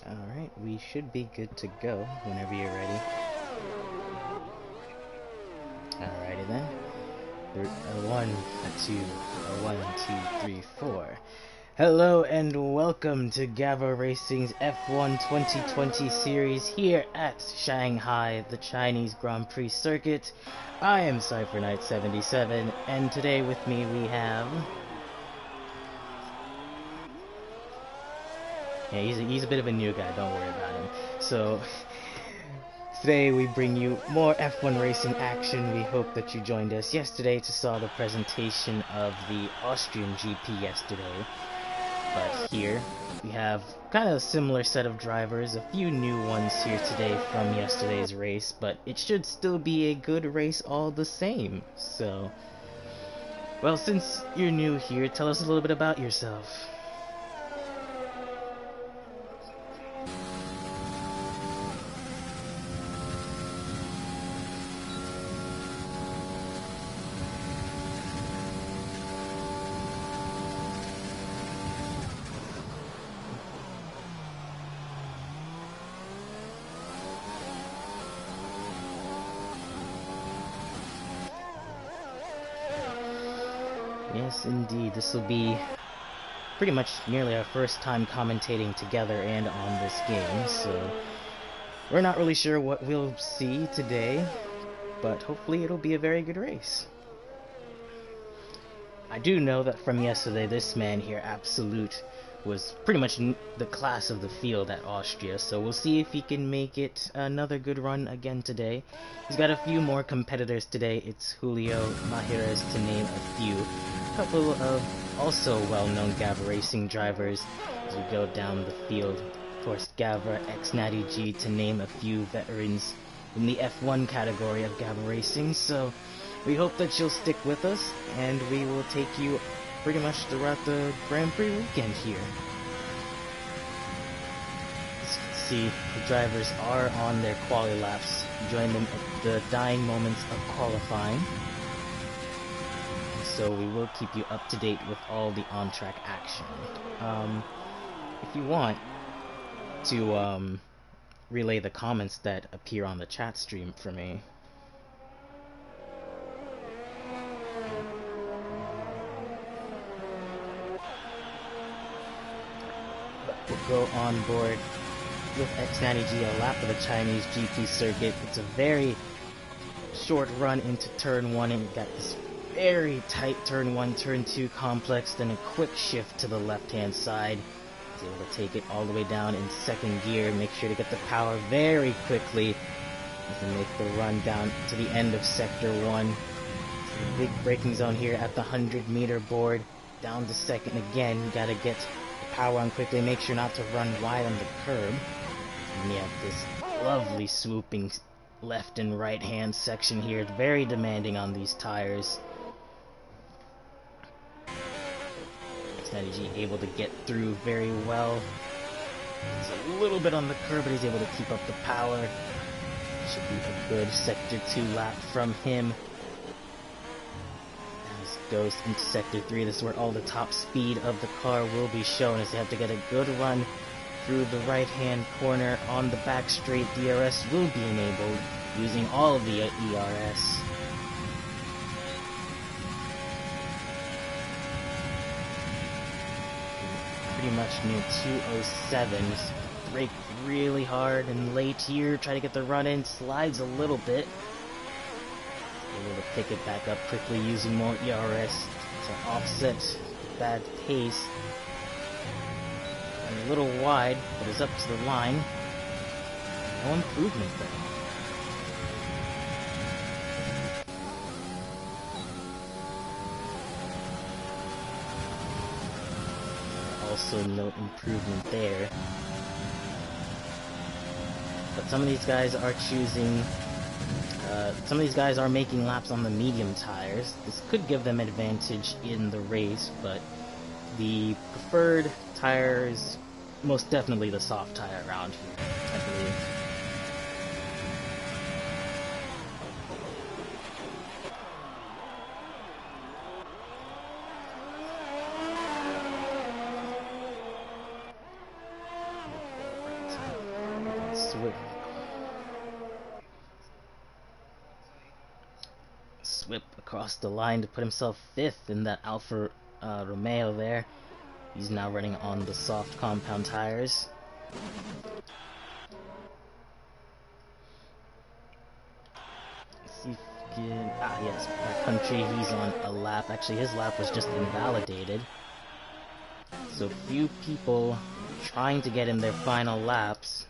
Alright, we should be good to go whenever you're ready. Alrighty then. One, two, three, four. Hello and welcome to Gavra Racing's F1 2020 series here at Shanghai, the Chinese Grand Prix circuit. I am Cypher Knight 77, and today with me we have... Yeah, he's a bit of a new guy, don't worry about him. So, today we bring you more F1 racing action. We hope that you joined us yesterday to saw the presentation of the Austrian GP yesterday. But here, we have kind of a similar set of drivers, a few new ones here today from yesterday's race, but it should still be a good race all the same. So, well, since you're new here, tell us a little bit about yourself. Yes, indeed. This will be pretty much nearly our first time commentating together and on this game, so we're not really sure what we'll see today, but hopefully it'll be a very good race. I do know that from yesterday, this man here, Absolute, was pretty much the class of the field at Austria, so we'll see if he can make it another good run again today. He's got a few more competitors today. It's Julio, Mahiras, to name a few. A couple of also well-known Gavra Racing drivers as we go down the field. Of course, Gavra, Natty G, to name a few veterans in the F1 category of Gavra Racing, so we hope that you'll stick with us, and we will take you pretty much throughout the Grand Prix weekend here. As you can see, the drivers are on their quali laps. Join them at the dying moments of qualifying. And so we will keep you up to date with all the on-track action. If you want to relay the comments that appear on the chat stream for me, we'll go on board with X90G, a lap of the Chinese GP circuit. It's a very short run into turn 1, and you got this very tight turn 1, turn 2 complex, then a quick shift to the left-hand side. He's able to take it all the way down in second gear, make sure to get the power very quickly as they make the run down to the end of sector 1. It's a big braking zone here at the 100-meter board. Down to second again, you gotta get power on quickly, make sure not to run wide on the curb. And you have this lovely swooping left and right hand section here, very demanding on these tires. X90G able to get through very well. He's a little bit on the curb, but he's able to keep up the power. Should be a good sector 2 lap from him. Goes into sector 3. This is where all the top speed of the car will be shown, as they have to get a good run through the right hand corner on the back straight. DRS will be enabled using all of the ERS. Pretty much near 207s. Brake really hard and late here, try to get the run in, slides a little bit. Able to pick it back up quickly using more ERS to offset the bad pace. And a little wide, but is up to the line. No improvement though. Also no improvement there. But some of these guys are choosing some of these guys are making laps on the medium tires. This could give them advantage in the race, but the preferred tire is most definitely the soft tire around here, I believe. whip across the line to put himself 5th in that Alfa Romeo there. He's now running on the soft compound tires. Let's see if we can... yes, our country, he's on a lap. Actually, his lap was just invalidated. So few people trying to get in their final laps.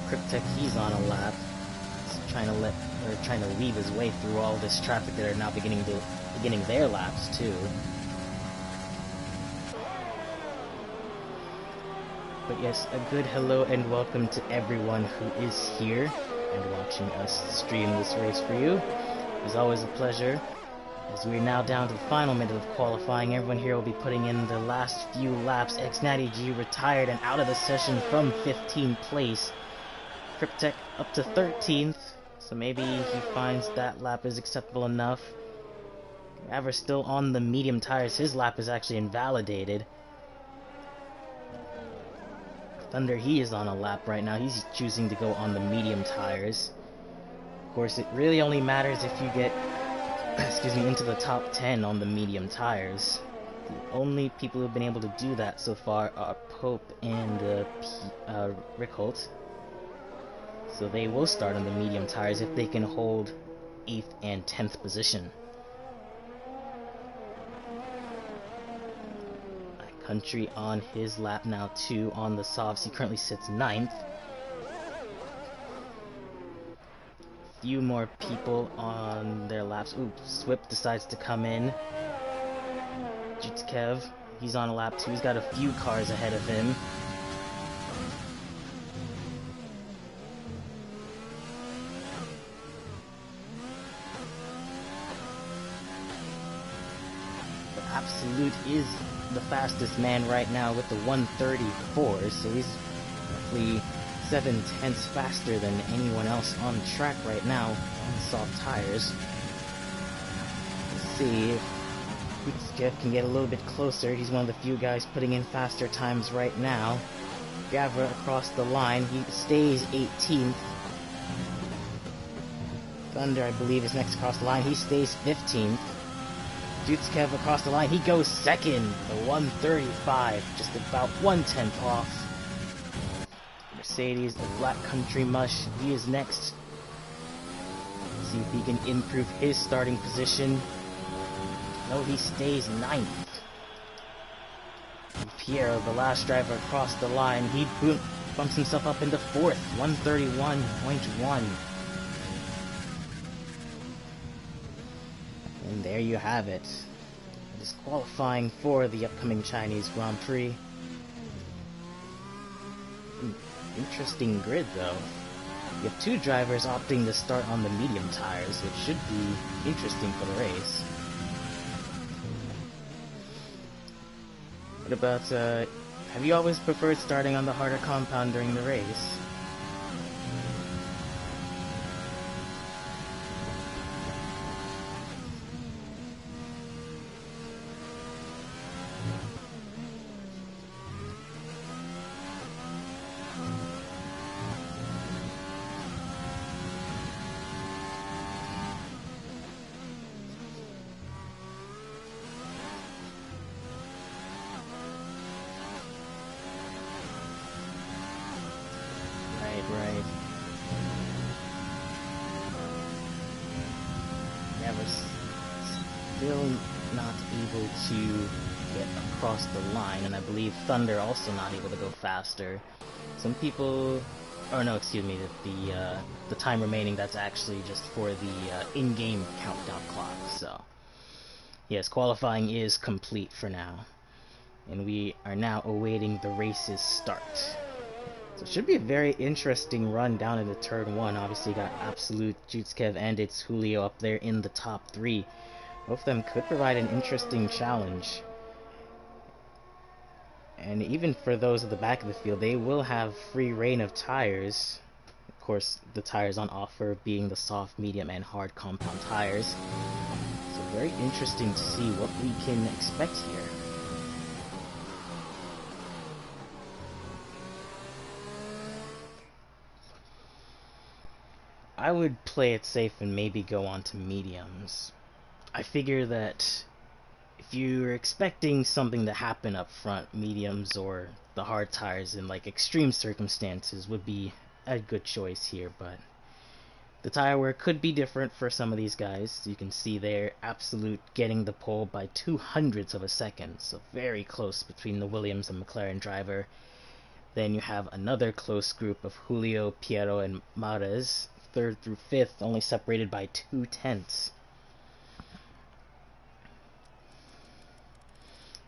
Cryptech, he's on a lap. He's trying to weave his way through all this traffic that are now beginning their laps too. But yes, a good hello and welcome to everyone who is here and watching us stream this race for you. It's always a pleasure. As we're now down to the final minute of qualifying, everyone here will be putting in the last few laps. Xnatty G retired and out of the session from 15th place. Cryptech up to 13th, so maybe he finds that lap is acceptable enough. Gavra still on the medium tires. His lap is actually invalidated. Thunder, he is on a lap right now. He's choosing to go on the medium tires. Of course, it really only matters if you get into the top 10 on the medium tires. The only people who've been able to do that so far are Pope and Rickholt. So they will start on the medium tires if they can hold 8th and 10th position. Country on his lap now too on the softs. He currently sits 9th. Few more people on their laps. Ooh, Swip decides to come in. Jutskev, he's on a lap too. He's got a few cars ahead of him. But Absolute is the fastest man right now with the 134, so he's roughly 7/10 faster than anyone else on track right now on soft tires. Let's see if Kutskev can get a little bit closer. He's one of the few guys putting in faster times right now. Gavra across the line, he stays 18th. Thunder, I believe, is next across the line. He stays 15th. Jutskev across the line, he goes 2nd, the 135, just about 1/10 off. Mercedes, the Black Country Mush, he is next. See if he can improve his starting position. No, he stays 9th. And Piero, the last driver across the line, he bumps himself up into 4th, 131.1. And there you have it. It is qualifying for the upcoming Chinese Grand Prix. Interesting grid though. You have 2 drivers opting to start on the medium tires, so it should be interesting for the race. What about, have you always preferred starting on the harder compound during the race? Right. Yeah, we're still not able to get across the line, and I believe Thunder also not able to go faster. Some people, or no, excuse me, the time remaining, that's actually just for the in-game countdown clock. So yes, qualifying is complete for now, and we are now awaiting the race's start. So it should be a very interesting run down into turn 1. Obviously got Absolute, Jutskev, and it's Julio up there in the top 3. Both of them could provide an interesting challenge. And even for those at the back of the field, they will have free reign of tires. Of course, the tires on offer being the soft, medium, and hard compound tires. So very interesting to see what we can expect here. I would play it safe and maybe go on to mediums. I figure that if you're expecting something to happen up front, mediums or the hard tires in like extreme circumstances would be a good choice here, but the tire wear could be different for some of these guys. You can see they're absolute getting the pole by 200ths of a second, so very close between the Williams and McLaren driver. Then you have another close group of Julio, Piero, and Mares, third through fifth, only separated by 2/10.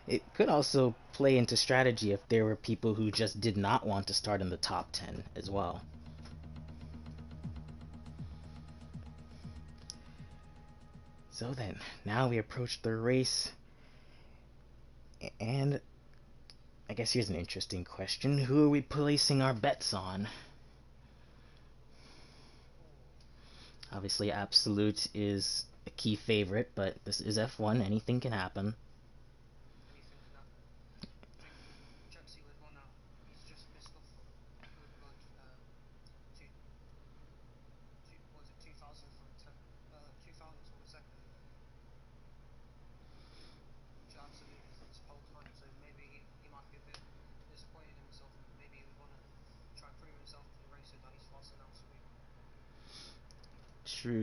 It could also play into strategy if there were people who just did not want to start in the top 10 as well. So then, now we approach the race, and I guess here's an interesting question. Who are we placing our bets on? Obviously, Absolute is a key favorite, but this is F1. Anything can happen.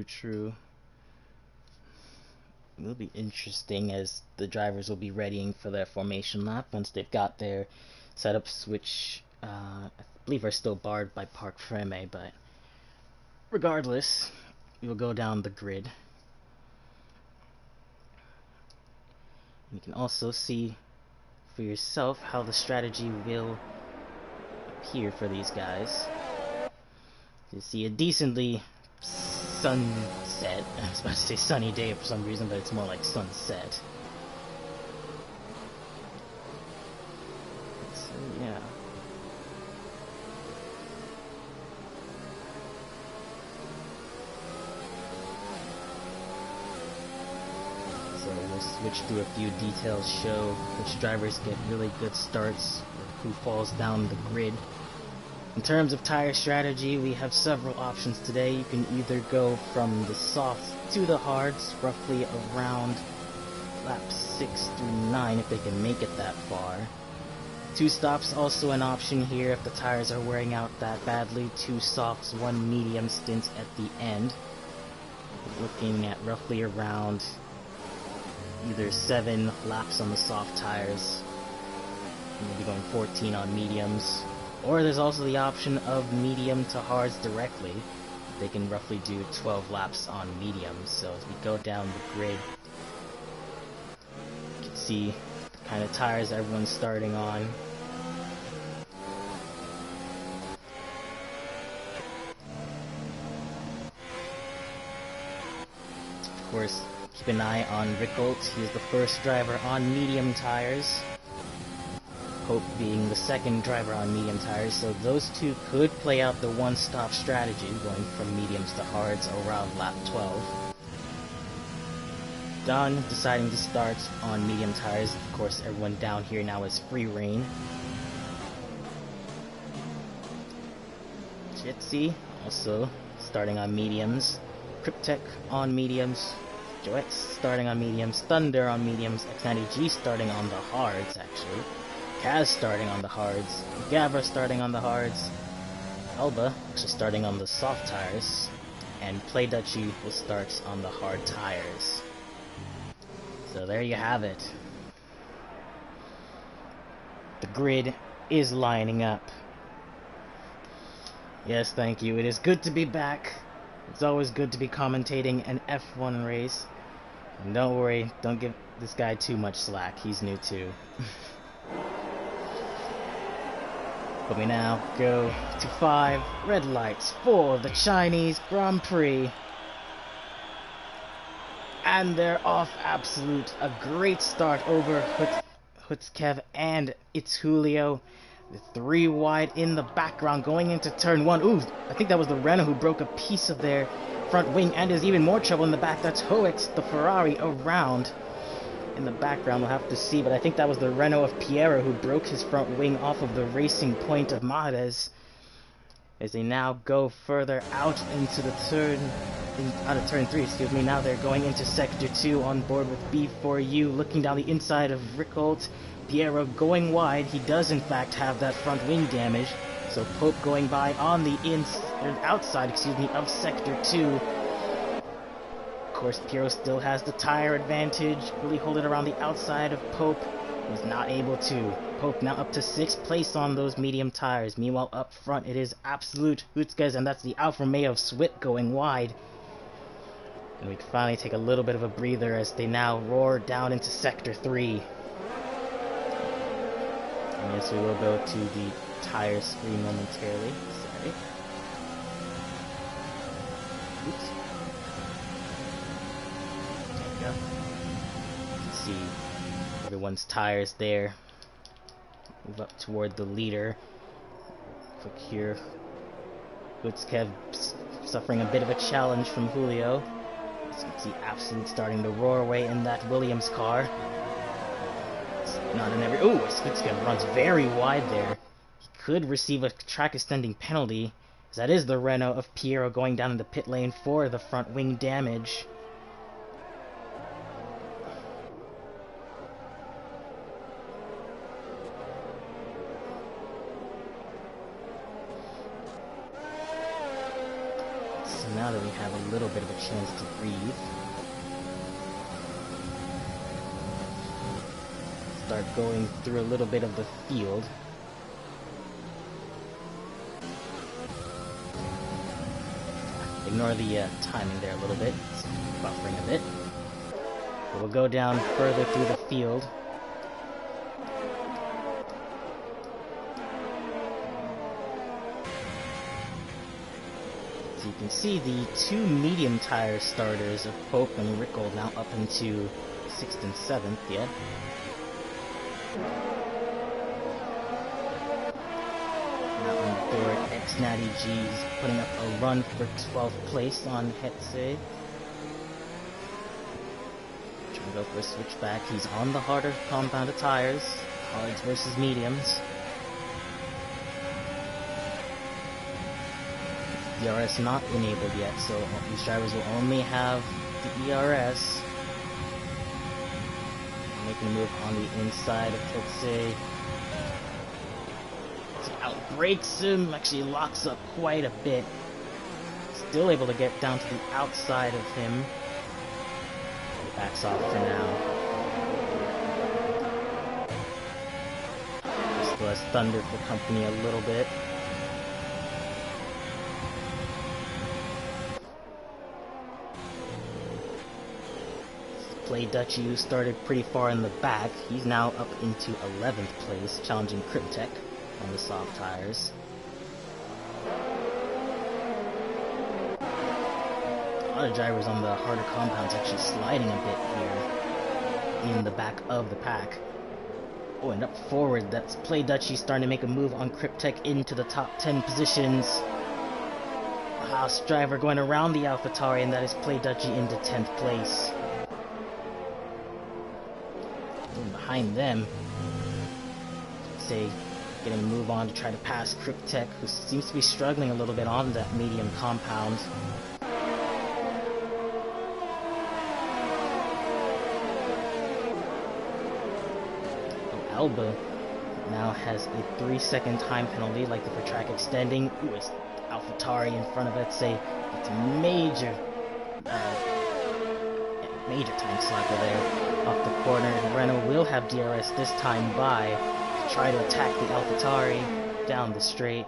True. It'll be interesting as the drivers will be readying for their formation lap once they've got their setups, which I believe are still barred by Parc Fermé, but regardless, we'll go down the grid. You can also see for yourself how the strategy will appear for these guys. You see a decently sunset. I was about to say sunny day for some reason, but it's more like sunset. So, yeah. So we'll switch through a few details, show which drivers get really good starts, or who falls down the grid. In terms of tire strategy, we have several options today. You can either go from the softs to the hards, roughly around laps 6 through 9 if they can make it that far. 2 stops also an option here if the tires are wearing out that badly. 2 softs, 1 medium stint at the end. Looking at roughly around either 7 laps on the soft tires, maybe going 14 on mediums. Or there's also the option of medium to hards directly. They can roughly do 12 laps on mediums. So as we go down the grid, you can see the kind of tires everyone's starting on. Of course, keep an eye on Rickles. He is the first driver on medium tires. Hope being the second driver on medium tires, so those two could play out the one-stop strategy, going from mediums to hards around lap 12. Don deciding to start on medium tires. Of course, everyone down here now is free reign. Jitsi also starting on mediums. Cryptek on mediums. Joex starting on mediums. Thunder on mediums. X90G starting on the hards, actually. Kaz starting on the hards, Gavra starting on the hards, Alba actually starting on the soft tires, and Play Dutchy will start on the hard tires. So there you have it. The grid is lining up. Yes, thank you. It is good to be back. It's always good to be commentating an F1 race. And don't worry, don't give this guy too much slack. He's new too. But we now go to 5 red lights for the Chinese Grand Prix. And they're off Absolute. A great start over Hutzkev and it's Julio. The 3 wide in the background going into turn 1. Ooh, I think that was the Renault who broke a piece of their front wing, and there's even more trouble in the back. That's Hoex, the Ferrari, around. In the background, we'll have to see, but I think that was the Renault of Piero who broke his front wing off of the racing point of Mahrez. as they now go further out into the out of turn 3, excuse me. Now they're going into sector 2 on board with B4U, looking down the inside of Rickholt. Piero going wide. He does in fact have that front wing damage, so Pope going by on the outside, excuse me, of sector 2. Of course, Piero still has the tire advantage, really holding around the outside of Pope. Was not able to. Pope now up to 6th place on those medium tires. Meanwhile, up front, it is Absolute Hutzges, and that's the Alfa Romeo Swip going wide. And we can finally take a little bit of a breather as they now roar down into Sector 3. And yes, we will go to the tire screen momentarily. Sorry. Oops. There we go. You can see everyone's tires there. Move up toward the leader. Quick here. Hutzkev suffering a bit of a challenge from Julio. As you can see, Absolute starting to roar away in that Williams car. It's not in every. Ooh, Hutzkev runs very wide there. He could receive a track extending penalty, as that is the Renault of Piero going down in the pit lane for the front wing damage. Now that we have a little bit of a chance to breathe, start going through a little bit of the field. Ignore the timing there a little bit, it's buffering a bit. But we'll go down further through the field. So you can see the 2 medium tire starters of Pope and Rickholt now up into 6th and 7th, yeah. Now on board, Natty G is putting up a run for 12th place on Hetze. Trying to go for a switchback. He's on the harder compounded tires, hards versus mediums. ERS not enabled yet, so these drivers will only have the ERS. Making a move on the inside of Hetze. Outbrakes him, actually locks up quite a bit. Still able to get down to the outside of him. Backs off for now. Still has Thunder for company a little bit. Play Dutchy, who started pretty far in the back. He's now up into 11th place, challenging Cryptek on the soft tires. A lot of drivers on the harder compounds actually sliding a bit here in the back of the pack. Oh, and up forward, that's Play Dutchy starting to make a move on Cryptek into the top 10 positions. A Haas driver going around the AlphaTauri, and that is Play Dutchy into 10th place. And behind them, say, getting a move on to try to pass Cryptek, who seems to be struggling a little bit on that medium compound. Alba now has a 3-second time penalty, likely for track extending. Ooh, it's AlphaTauri in front of it. Say it's a major time slacker there off the corner, and Renault will have DRS this time by to try to attack the AlphaTauri down the straight.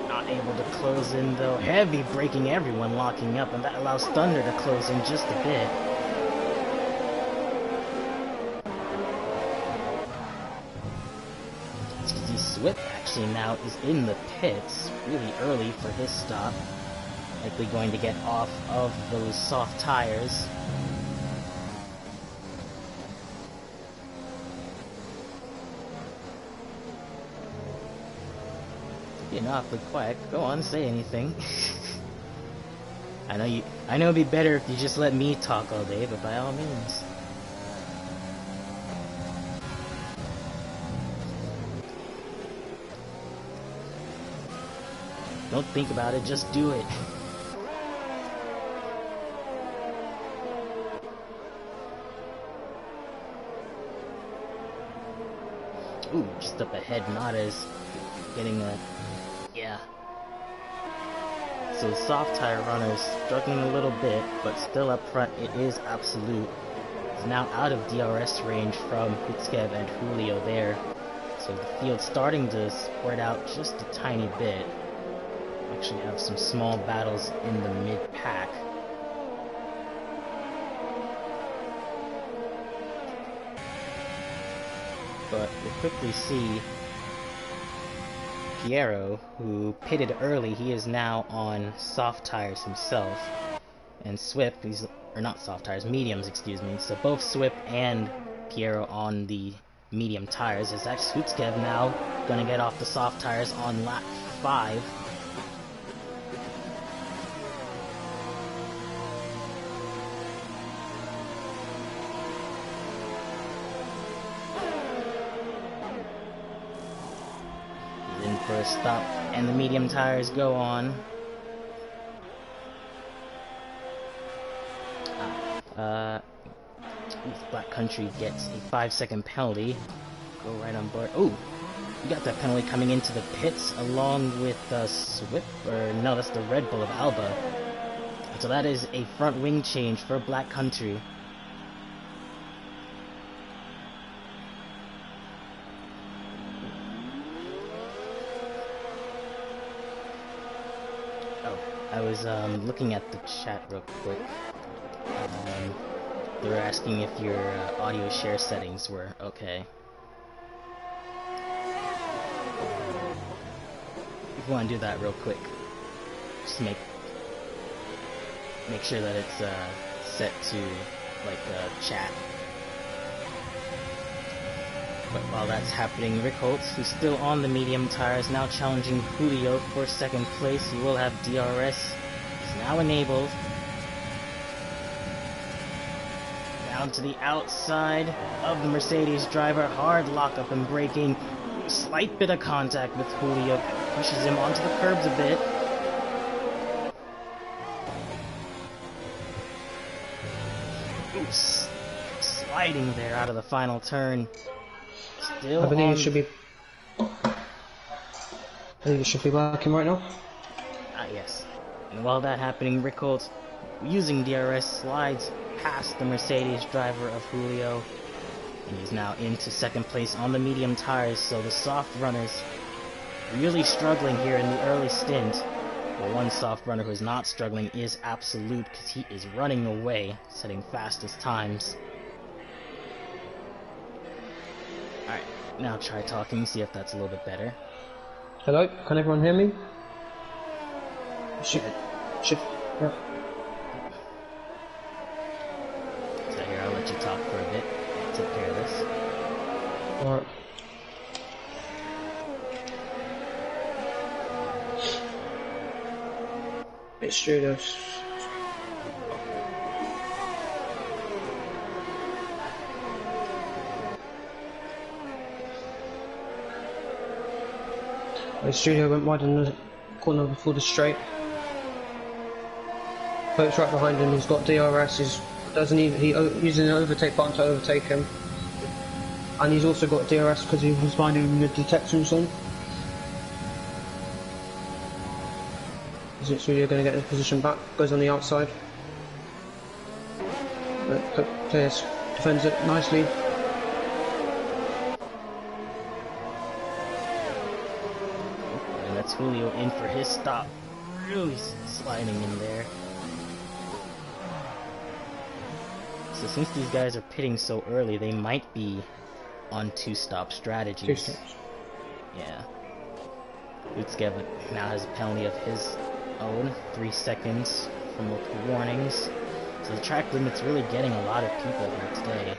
Not able to close in though. Heavy braking, everyone locking up, and that allows Thunder to close in just a bit. Swip actually now is in the pits really early for his stop. Likely going to get off of those soft tires. Being awfully quiet. Go on, say anything. I know it'd be better if you just let me talk all day, but by all means. Don't think about it, just do it. Ooh, just up ahead, Nada's getting a... yeah. So the soft tire runners struggling a little bit, but still up front, it is Absolute. It's now out of DRS range from Hitskev and Julio there. So the field's starting to spread out just a tiny bit. Actually have some small battles in the mid-pack. But we'll quickly see Piero, who pitted early, he is now on soft tires himself. And Swip, or not soft tires, mediums, excuse me. So both Swip and Piero on the medium tires, as that's Hitskev now gonna get off the soft tires on lap 5. For a stop, and the medium tires go on. Black Country gets a 5-second penalty. Go right on board. Oh, you got that penalty coming into the pits along with Swip, or no, that's the Red Bull of Alba. So that is a front wing change for Black Country. I was looking at the chat real quick. They were asking if your audio share settings were okay. If you want to do that real quick, just make sure that it's set to like chat. But while that's happening, Rick Holtz, who's still on the medium tires, now challenging Julio for second place. He will have DRS. He's now enabled. Down to the outside of the Mercedes driver. Hard lockup and braking. Slight bit of contact with Julio. Pushes him onto the curbs a bit. Oops. Sliding there out of the final turn. Still I believe it should be working right now. Ah, yes. And while that happening, Rick Holtz, using DRS, slides past the Mercedes driver of Julio, and he's now into second place on the medium tires. So the soft runners really struggling here in the early stint. Well, one soft runner who is not struggling is Absolute, because he is running away, setting fastest times. Alright, now try talking, see if that's a little bit better. Hello, can everyone hear me? Yeah. So here, I'll let you talk for a bit. Take care of this. Alright. It's true, the studio went wide in the corner before the straight. Pope's right behind him, he's got DRS, using the overtake button to overtake him. And he's also got DRS because he was behind him with the detectors on. Is it Studio going to get the position back? Goes on the outside. Pope defends it nicely. Julio in for his stop. Really sliding in there. So since these guys are pitting so early, they might be on two-stop strategies. Two stops. Yeah. Hitskev now has a penalty of his own, 3 seconds from multiple warnings. So the track limit's really getting a lot of people here today.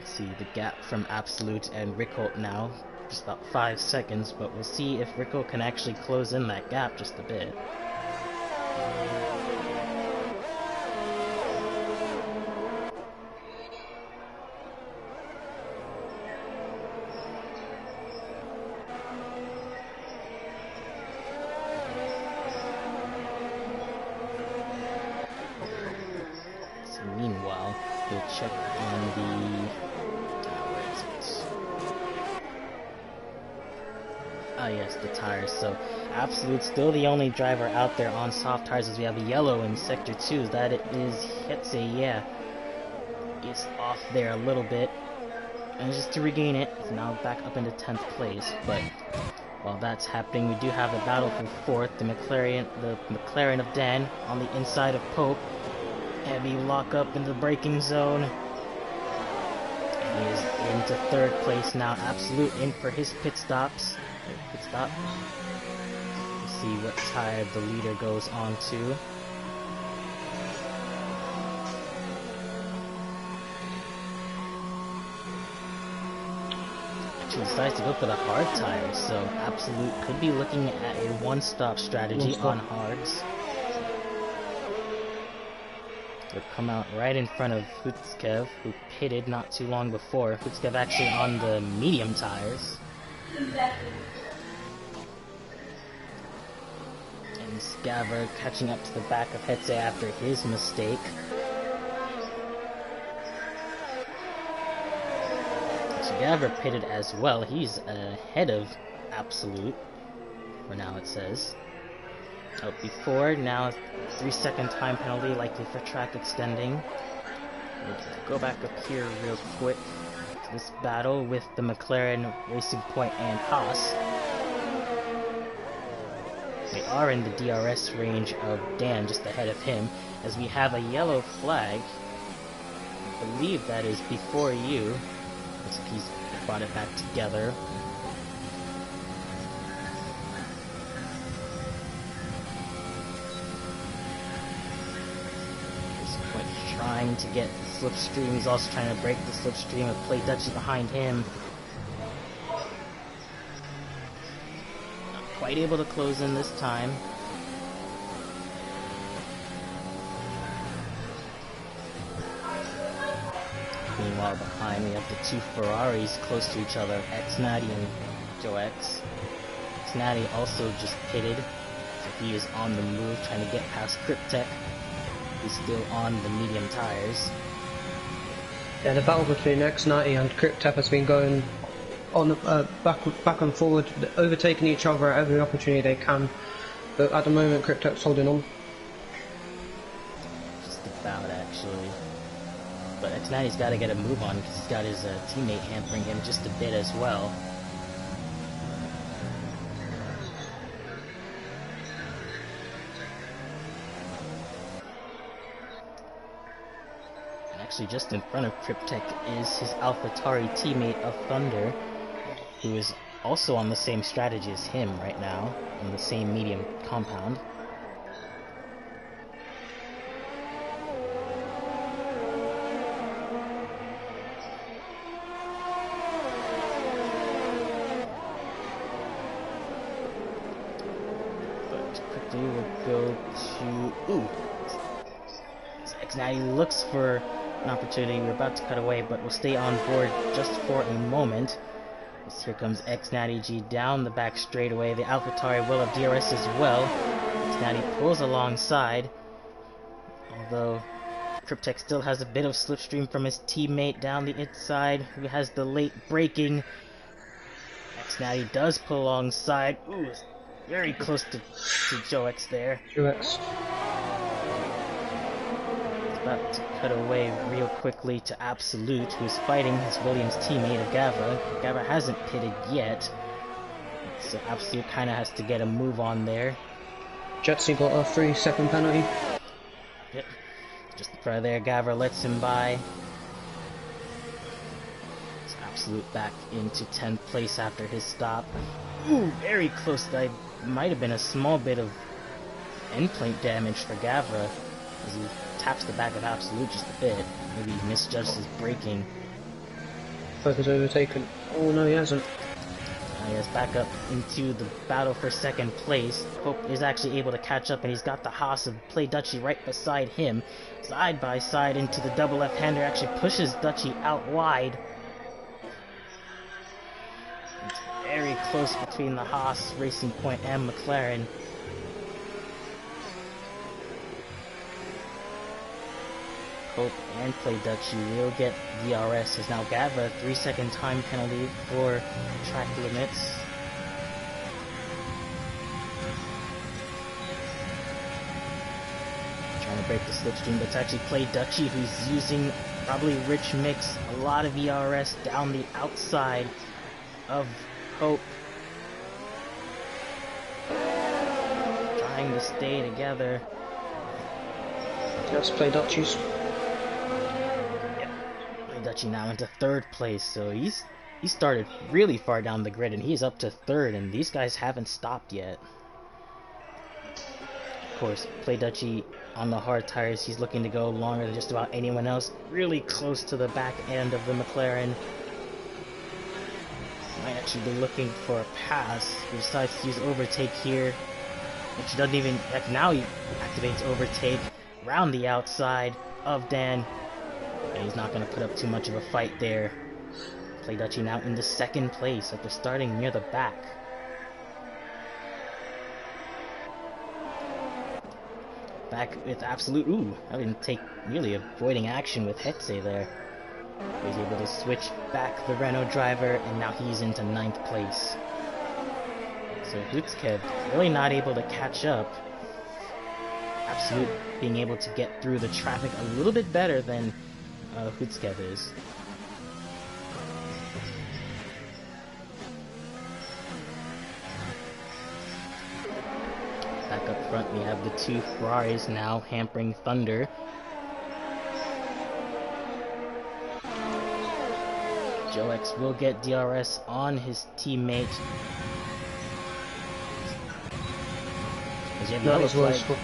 See the gap from Absolute and Rickholt now, just about 5 seconds, but we'll see if Rickholt can actually close in that gap just a bit. go check on the... where is it? Ah yes, the tires. So Absolute still the only driver out there on soft tires, as we have a yellow in Sector 2. That is Hetze, yeah. It's off there a little bit. And just to regain it, it's now back up into 10th place. But while that's happening, we do have a battle for 4th. The McLaren of Dan on the inside of Pope. Heavy lock up in the braking zone. He is into 3rd place now. Absolute in for his pit stop. Let's see what tire the leader goes on to. Actually decides to go for the hard tires, so Absolute could be looking at a one-stop strategy on hards. Would come out right in front of Hutskev, who pitted not too long before. Hutskev actually on the medium tires. And Gavra catching up to the back of Hetze after his mistake. So Gavra pitted as well. He's ahead of Absolute, for now it says. Oh, before, now 3-second time penalty, likely for track extending. We'll go back up here real quick to this battle with the McLaren, Racing Point, and Haas. We are in the DRS range of Dan, just ahead of him, as we have a yellow flag. I believe that is before you. Looks like he's brought it back together. Trying to get the slipstream. He's also trying to break the slipstream of Play Dutchy behind him. Not quite able to close in this time. Meanwhile, behind we have the 2 Ferraris close to each other, X-Natty and Joe X. X-Natty also just pitted, so he is on the move, trying to get past Cryptech. He's still on the medium tires. Yeah, the battle between X90 and Cryptep has been going on back and forward, overtaking each other at every opportunity they can. But at the moment, Cryptep's holding on. Just about, actually. But X90's got to get a move on because he's got his teammate hampering him just a bit as well. Actually, just in front of Cryptech is his AlphaTauri teammate of Thunder, who is also on the same strategy as him right now, on the same medium compound. But quickly we'll go to... Ooh! X90 looks for an opportunity. We're about to cut away, but we'll stay on board just for a moment. As here comes X-Natty G down the back straightaway. The AlphaTauri will have DRS as well. X-Natty pulls alongside, although Cryptech still has a bit of slipstream from his teammate down the inside, who has the late braking. X-Natty does pull alongside. Ooh, very close to Joe X there. Joe X. About to cut away real quickly to Absolute, who's fighting his Williams teammate of Gavra. Gavra hasn't pitted yet, so Absolute kind of has to get a move on there. Jetsy got a 3-second penalty. Yep, just in front of there, Gavra lets him by. It's Absolute back into 10th place after his stop. Ooh, very close. That might have been a small bit of end plate damage for Gavra, as he taps the back of Absolute just a bit. Maybe he misjudged his braking. Focus overtaken. Oh no, he hasn't. He is back up into the battle for 2nd place. Pope is actually able to catch up, and he's got the Haas of Play Dutchy right beside him. Side by side into the double left-hander, actually pushes Dutchy out wide. It's very close between the Haas, Racing Point, and McLaren. Hope and Play Dutchy will get DRS, as now Gavra 3-second time penalty for track limits. Trying to break the slipstream, but it's actually Play Dutchy who's using probably Rich Mix, a lot of ERS down the outside of Hope. Trying to stay together. Let's Play Dutchies. Play Dutchy now into 3rd place, so he started really far down the grid and he's up to 3rd, and these guys haven't stopped yet. Of course, Play Dutchy on the hard tires, he's looking to go longer than just about anyone else, really close to the back end of the McLaren. Might actually be looking for a pass. He decides to use overtake here, which doesn't even, heck, now he activates overtake around the outside of Dan, and he's not going to put up too much of a fight there. Play Dutchy now in the 2nd place after starting near the back. Back with Absolute, I didn't take nearly avoiding action with Hetze there. He's able to switch back the Renault driver, and now he's into 9th place. So Hutskev really not able to catch up. Absolute being able to get through the traffic a little bit better than Hutskev is. Back up front, we have the 2 Ferraris now hampering Thunder. Joe X will get DRS on his teammate. That was worse. Sorry,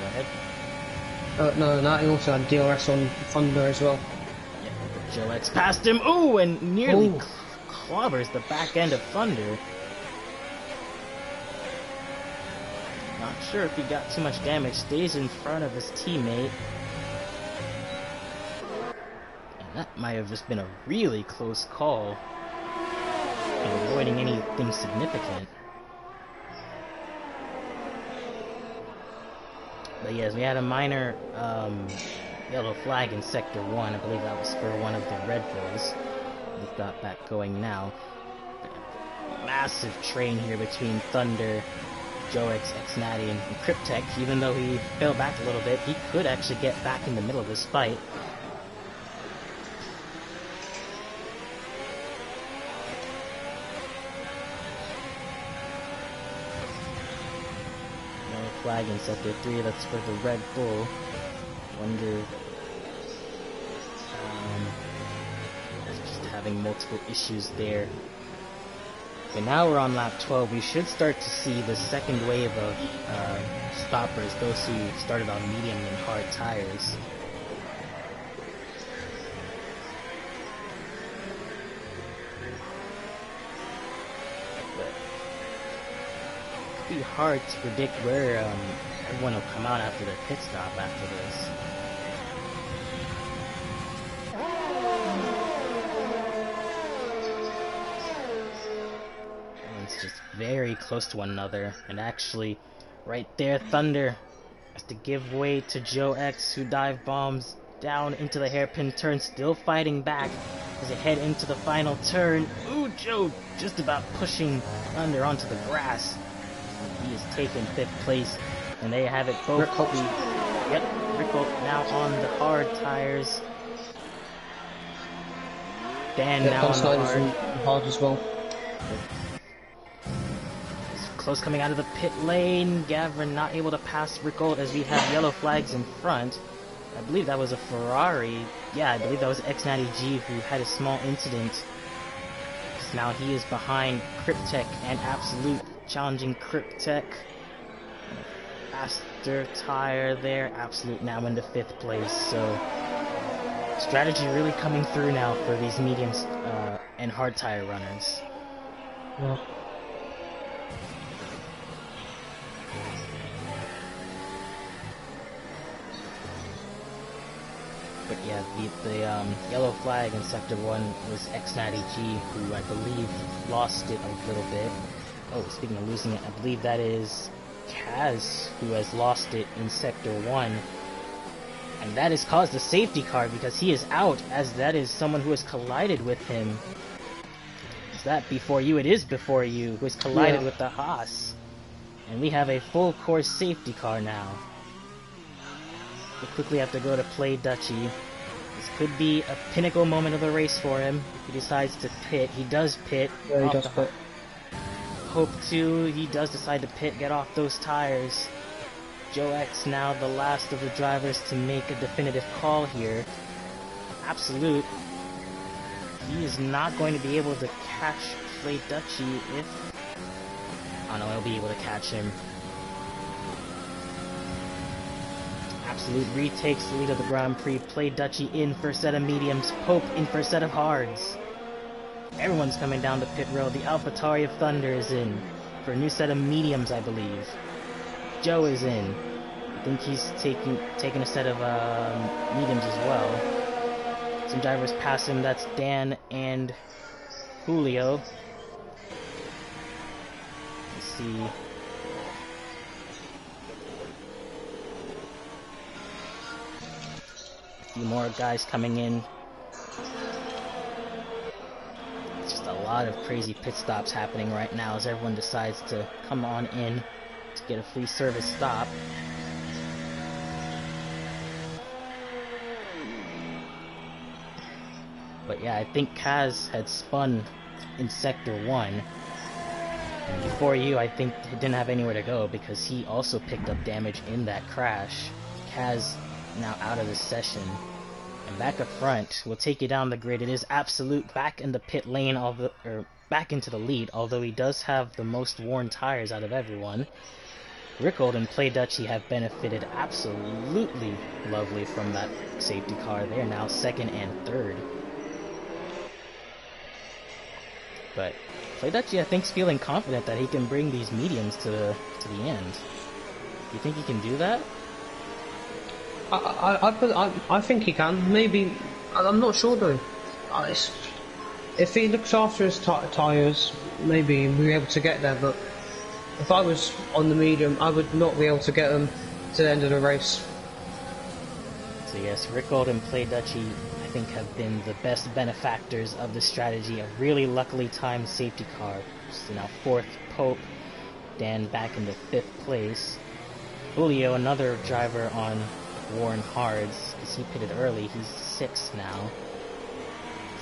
go ahead. No, that he also had DRS on Thunder as well. Yeah, Joe X passed him, and nearly clobbers the back end of Thunder. Not sure if he got too much damage, stays in front of his teammate. And that might have just been a really close call, avoiding anything significant. But yes, we had a minor yellow flag in Sector 1. I believe that was for one of the Red Bulls. We've got that going now. Massive train here between Thunder, Joe X, Natty, and Cryptek. Even though he fell back a little bit, he could actually get back in the middle of this fight. Flag in Sector 3, that's for the Red Bull. Wonder, just having multiple issues there. Okay, now we're on lap 12. We should start to see the second wave of stoppers, those who started on medium and hard tires. Be hard to predict where everyone will come out after their pit stop after this. And it's just very close to one another, and actually, right there, Thunder has to give way to Joe X, who dive bombs down into the hairpin turn, still fighting back as they head into the final turn. Ooh, Joe just about pushing Thunder onto the grass. He has taken 5th place, and they have it both. Yep, Rickle now on the hard tires. Dan now on the hard as well. It's close coming out of the pit lane. Gavra not able to pass Rickle as we have yellow flags in front. I believe that was a Ferrari. Yeah, I believe that was X-Natty G who had a small incident. Now he is behind Cryptek and Absolute, challenging Cryptek. Faster tire there. Absolute now into 5th place. So strategy really coming through now for these mediums and hard tire runners. Yeah. But yeah, the yellow flag in Sector 1 was X-Natty G, who I believe lost it a little bit. Oh, speaking of losing it, I believe that is Kaz, who has lost it in Sector 1. And that has caused a safety car because he is out, as that is someone who has collided with him. Is that before you? It is before you, who has collided with the Haas. And we have a full course safety car now. We quickly have to go to play Dutchy. This could be a pinnacle moment of the race for him. If he decides to pit, he does pit. Yeah, he does pit. Hope 2, he does decide to pit, get off those tires. Joe X now the last of the drivers to make a definitive call here. Absolute. He is not going to be able to catch Play Dutchy if... Oh no, he'll be able to catch him. Absolute retakes the lead of the Grand Prix. Play Dutchy in for a set of mediums. Pope in for a set of hards. Everyone's coming down the pit road. The AlphaTauri of Thunder is in for a new set of mediums, I believe. Joe is in. I think he's taking a set of mediums as well. Some drivers pass him. That's Dan and Julio. Let's see. A few more guys coming in. Just a lot of crazy pit stops happening right now as everyone decides to come on in to get a free service stop. But yeah, I think Kaz had spun in Sector 1. And before you, I think he didn't have anywhere to go because he also picked up damage in that crash. Kaz now out of the session. And back up front, we'll take you down the grid. It is Absolute back in the pit lane, back into the lead, although he does have the most worn tires out of everyone. Rickold and Play Dutchy have benefited absolutely lovely from that safety car. They are now second and third. But Play Dutchy, I think, is feeling confident that he can bring these mediums to the end. Do you think he can do that? I think he can. Maybe, I'm not sure though. If he looks after his tyres, maybe we'll be able to get there. But if I was on the medium, I would not be able to get them to the end of the race. So yes, Rickold and Play Dutchy, I think, have been the best benefactors of the strategy. A really luckily timed safety car. So now fourth, Pope. Dan back in the 5th place. Julio, another driver on worn hards, because he pitted early. He's 6th now.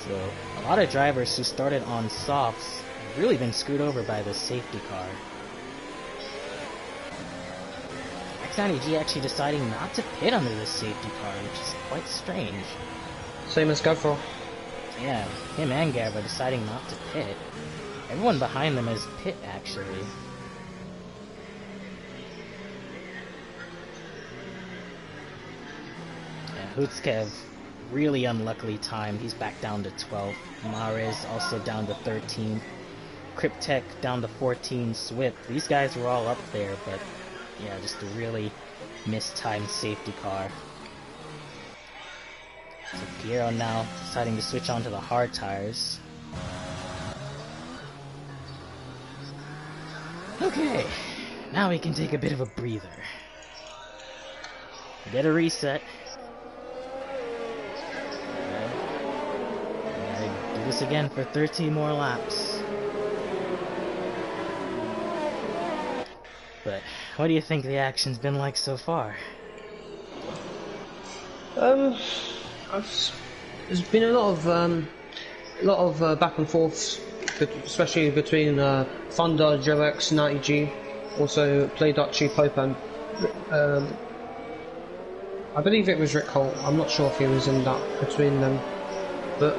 So a lot of drivers who started on softs have really been screwed over by the safety car. X90G actually deciding not to pit under this safety car, which is quite strange. Same as Gavra. Yeah, him and Gavra deciding not to pit. Everyone behind them is pit, actually. Yeah, Hutskev, really unluckily timed. He's back down to 12th. Mares also down to 13th. Cryptek down to 14. Swift. These guys were all up there, but yeah, just a really mistimed safety car. So Piero now deciding to switch on to the hard tires. Okay, now we can take a bit of a breather. Get a reset. Gotta do this again for 13 more laps. But what do you think the action's been like so far? There's been a lot of back and forths, especially between Thunder, Joe X, 90G, also Play Dutchy, Pope, and I believe it was Rick Holt. I'm not sure if he was in that between them, but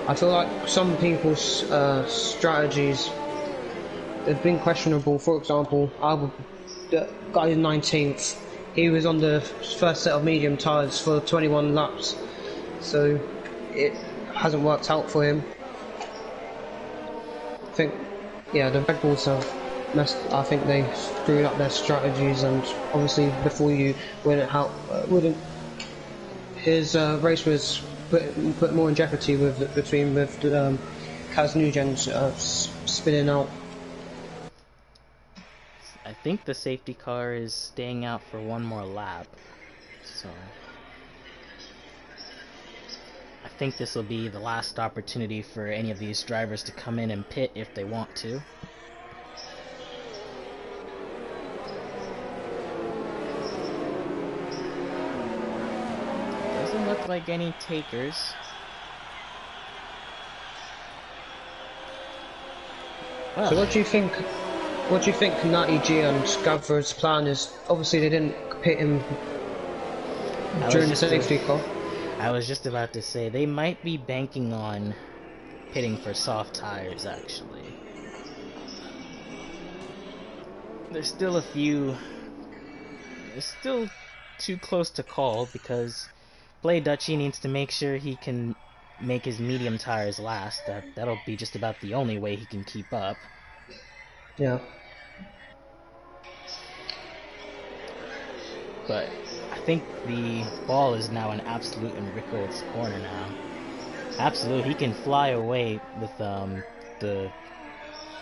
I feel like some people's strategies have been questionable. For example, the guy in 19th, he was on the first set of medium tyres for 21 laps, so it hasn't worked out for him. I think, yeah, the Red Bulls have messed. I think they screwed up their strategies, and obviously before you wouldn't his race was put more in jeopardy with Kaz Nugent's spinning out. I think the safety car is staying out for one more lap. So I think this will be the last opportunity for any of these drivers to come in and pit if they want to. Doesn't look like any takers. Well, So what do you think? What do you think Natty G and Gavra's plan is? Obviously, they didn't pit him during the safety car. I was just about to say they might be banking on pitting for soft tires. Actually, there's still a few. It's still too close to call because Play Dutchy needs to make sure he can make his medium tires last. That'll be just about the only way he can keep up. Yeah. But I think the ball is now in Absolute and Rickard's corner now. Absolute, he can fly away with the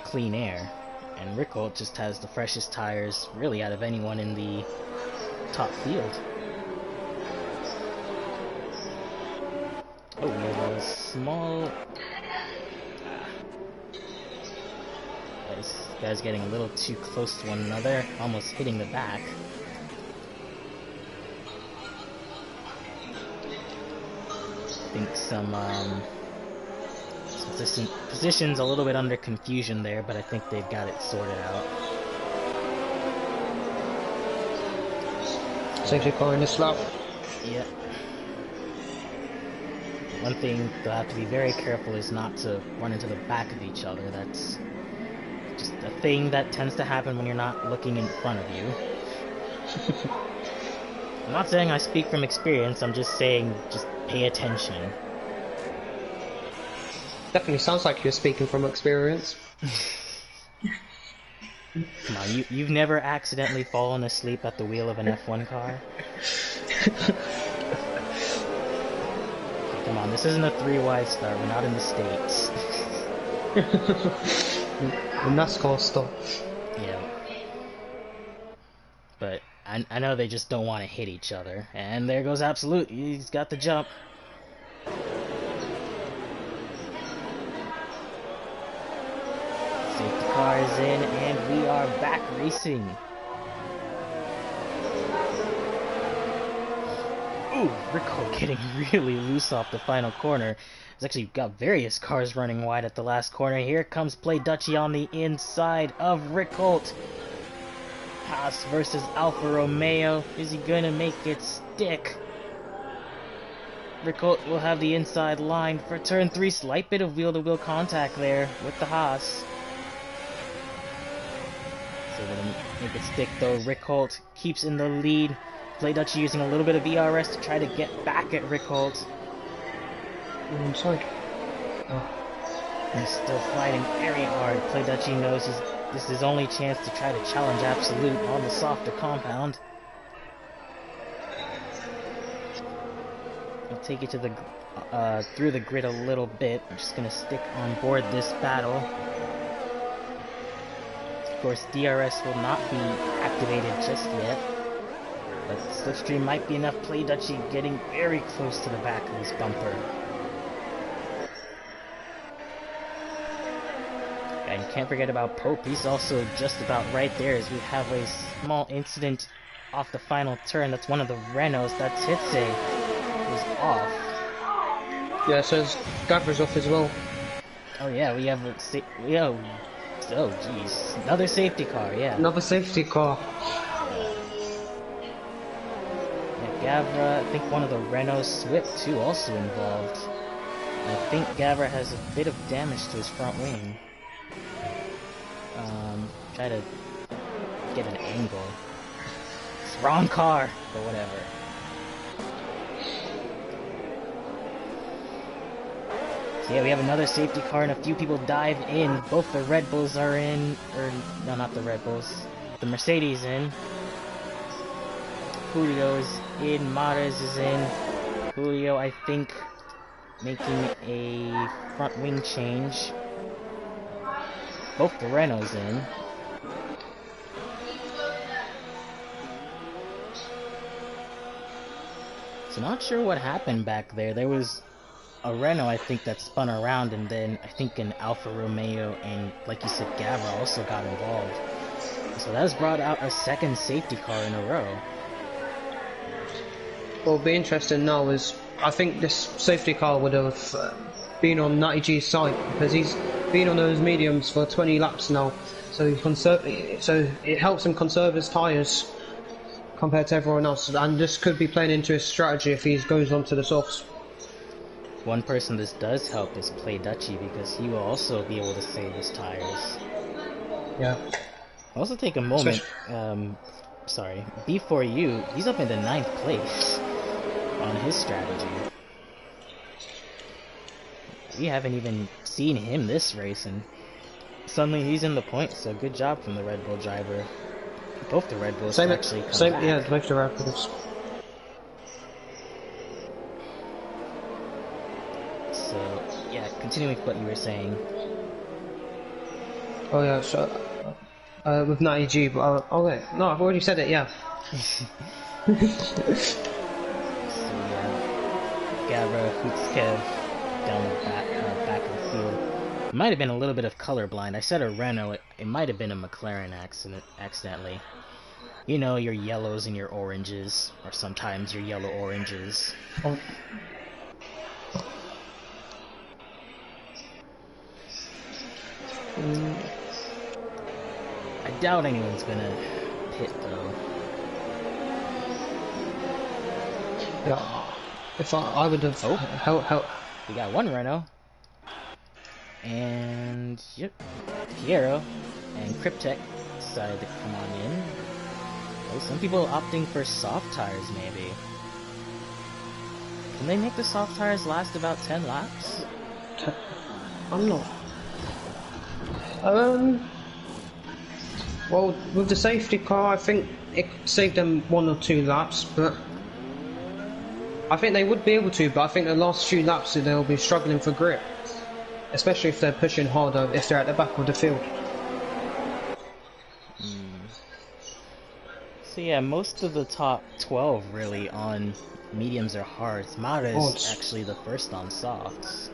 clean air, and Rickard just has the freshest tires really out of anyone in the top field. Oh, we have a small... This guy's getting a little too close to one another, almost hitting the back. I think some positions a little bit under confusion there, but I think they've got it sorted out. Safety car in the slap. Yeah. One thing they'll have to be very careful is not to run into the back of each other. That's just a thing that tends to happen when you're not looking in front of you. I'm not saying I speak from experience, I'm just saying just pay attention. Definitely sounds like you're speaking from experience. Come on, you've never accidentally fallen asleep at the wheel of an F1 car? Come on, this isn't a 3-wide start, we're not in the States. The NASCAR stuff. Yeah. But I know they just don't want to hit each other. And there goes Absolute, he's got the jump. Safety car is in, and we are back racing. Ooh, Rico getting really loose off the final corner. He's actually got various cars running wide at the last corner. Here comes Play Dutchy on the inside of Rickholt. Haas versus Alfa Romeo. Is he gonna make it stick? Rickholt will have the inside line for turn 3. Slight bit of wheel-to-wheel contact there with the Haas. So gonna make it stick though. Rickholt keeps in the lead. Play Dutchy using a little bit of ERS to try to get back at Rickholt. Inside. Oh. He's still fighting very hard. Play Dutchy knows this is his only chance to try to challenge Absolute on the softer compound. I'll take it to the through the grid a little bit. I'm just gonna stick on board this battle. Of course, DRS will not be activated just yet, but Slipstream might be enough. Play Dutchy getting very close to the back of this bumper. And can't forget about Pope, he's also just about right there as we have a small incident off the final turn. That's one of the Renaults. That's Hitze is off. Yeah, it says Gavra's off as well. Oh yeah, we have a oh jeez, another safety car, yeah. Another safety car. Yeah, Gavra, I think one of the Renault Swift too also involved. I think Gavra has a bit of damage to his front wing. Try to get an angle. It's the wrong car, but whatever. So yeah, we have another safety car and a few people dive in. Both the Red Bulls are in, or no, not the Red Bulls. The Mercedes in. Julio is in, Mares is in. Julio, I think, making a front wing change. Both the Renault's in. So not sure what happened back there. There was a Renault, I think, that spun around, and then I think an Alfa Romeo and, like you said, Gavra also got involved. So that's brought out a second safety car in a row. What will be interesting now is, I think this safety car would have been on Natty G's side, because he's been on those mediums for 20 laps now, so it helps him conserve his tyres compared to everyone else, and this could be playing into his strategy if he goes onto the softs. One person this does help is Play Dutchy, because he will also be able to save his tires. Yeah. I'll also take a moment, sorry, B4U, he's up into 9th place on his strategy. We haven't even seen him this race, and suddenly he's in the points, so good job from the Red Bull driver. Both the Red Bulls actually come back. Yeah, both the Red Bulls. So, yeah, continuing with what you were saying. Oh yeah, so, with Natty G, but, oh wait, no, I've already said it, yeah. So yeah, Gavra, Hootskev down the back of the field. It might have been a little bit of colorblind. I said a Renault, it might have been a McLaren accidentally. You know, your yellows and your oranges, or sometimes your yellow oranges. Oh. I doubt anyone's gonna pit though. Yeah, if I would have help. We got one Renault. And, yep, Piero and Cryptek decided to come on in. Oh, some people opting for soft tires, maybe. Can they make the soft tires last about 10 laps? I'm not. Well, with the safety car, I think it saved them 1 or 2 laps, but I think they would be able to, but I think the last few laps they'll be struggling for grip. Especially if they're pushing harder, if they're at the back of the field. So yeah, most of the top 12 really on mediums or hards. Mara is actually the first on softs.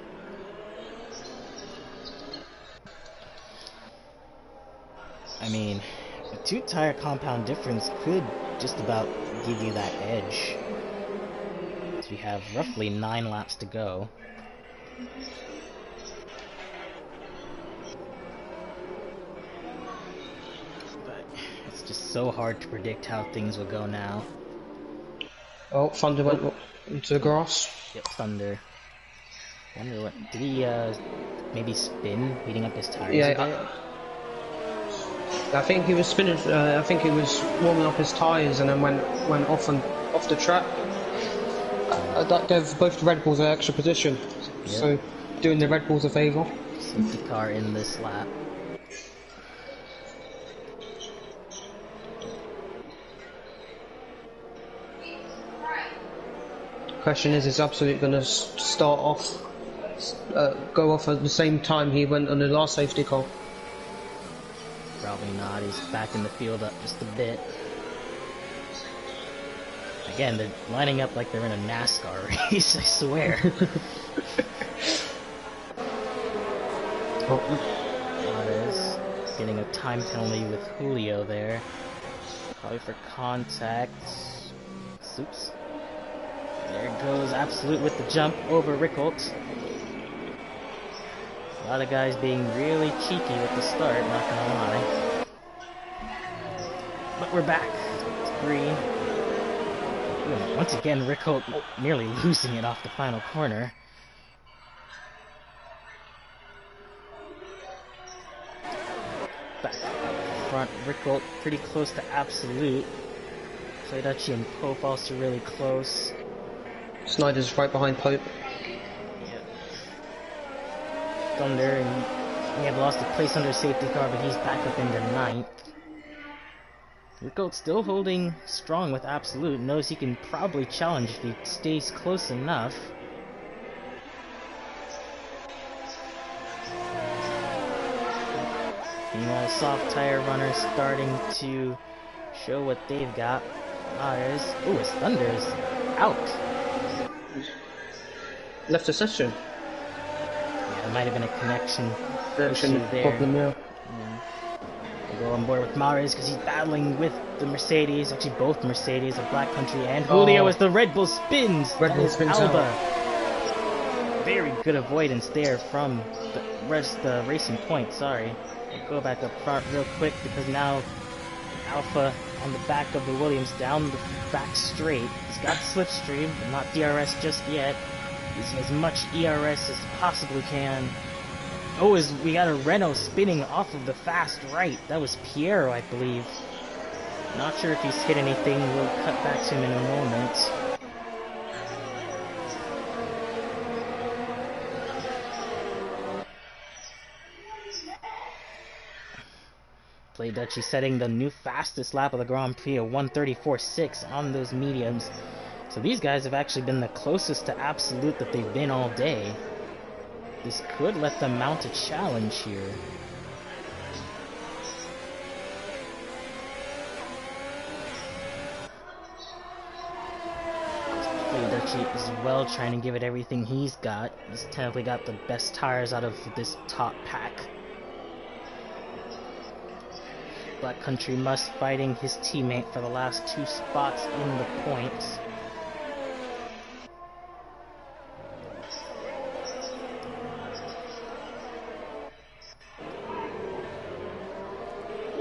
I mean, a 2-tire compound difference could just about give you that edge. So we have roughly 9 laps to go. Just so hard to predict how things will go now. Oh, Thunder went into the grass. Yep, Thunder. Wonder what did he maybe spin, heating up his tires a bit? I think he was spinning. I think he was warming up his tires and then went off the track. That gave both the Red Bulls an extra position. Yep. So doing the Red Bulls a favour. Safety car in this lap. Question is Absolute going to start off, go off at the same time he went on the last safety car? Probably not. He's backing the field up just a bit. Again, they're lining up like they're in a NASCAR race, I swear. Lades getting a time penalty with Julio there. Probably for contact. Oops. There goes Absolute with the jump over Rickholt. A lot of guys being really cheeky with the start, not gonna lie. But we're back. It's green. Once again, Rickholt nearly losing it off the final corner. Back up front, Rickholt pretty close to Absolute. Playduchy and Pope also really close. Snyder's right behind Pope. Yep. Thunder, and we have lost a place under safety car, but he's back up into 9th. Rickholt still holding strong with Absolute, knows he can probably challenge if he stays close enough. Meanwhile, soft tire runners starting to show what they've got. His Thunder's out. left the session. Yeah, there might have been a connection Connection issue there. problem, yeah. We'll go on board with Mares because he's battling with the Mercedes, actually both Mercedes, the Black Country and Julio as the Red Bull spins. Red Bull That is spins Alba. out. Very good avoidance there from the Racing Point, sorry. We'll go back up front real quick because now Alpha on the back of the Williams down the back straight. He's got slipstream, but not DRS just yet. Using as much ERS as possibly can. Oh, we got a Renault spinning off of the fast right. That was Piero, I believe. Not sure if he's hit anything. We'll cut back to him in a moment. Play Dutchy setting the new fastest lap of the Grand Prix, a 1:34.6 on those mediums. So these guys have actually been the closest to absolute that they've been all day. This could let them mount a challenge here. Play Dutchy as well, trying to give it everything he's got. He's technically got the best tires out of this top pack. Black Country Must fighting his teammate for the last 2 spots in the points.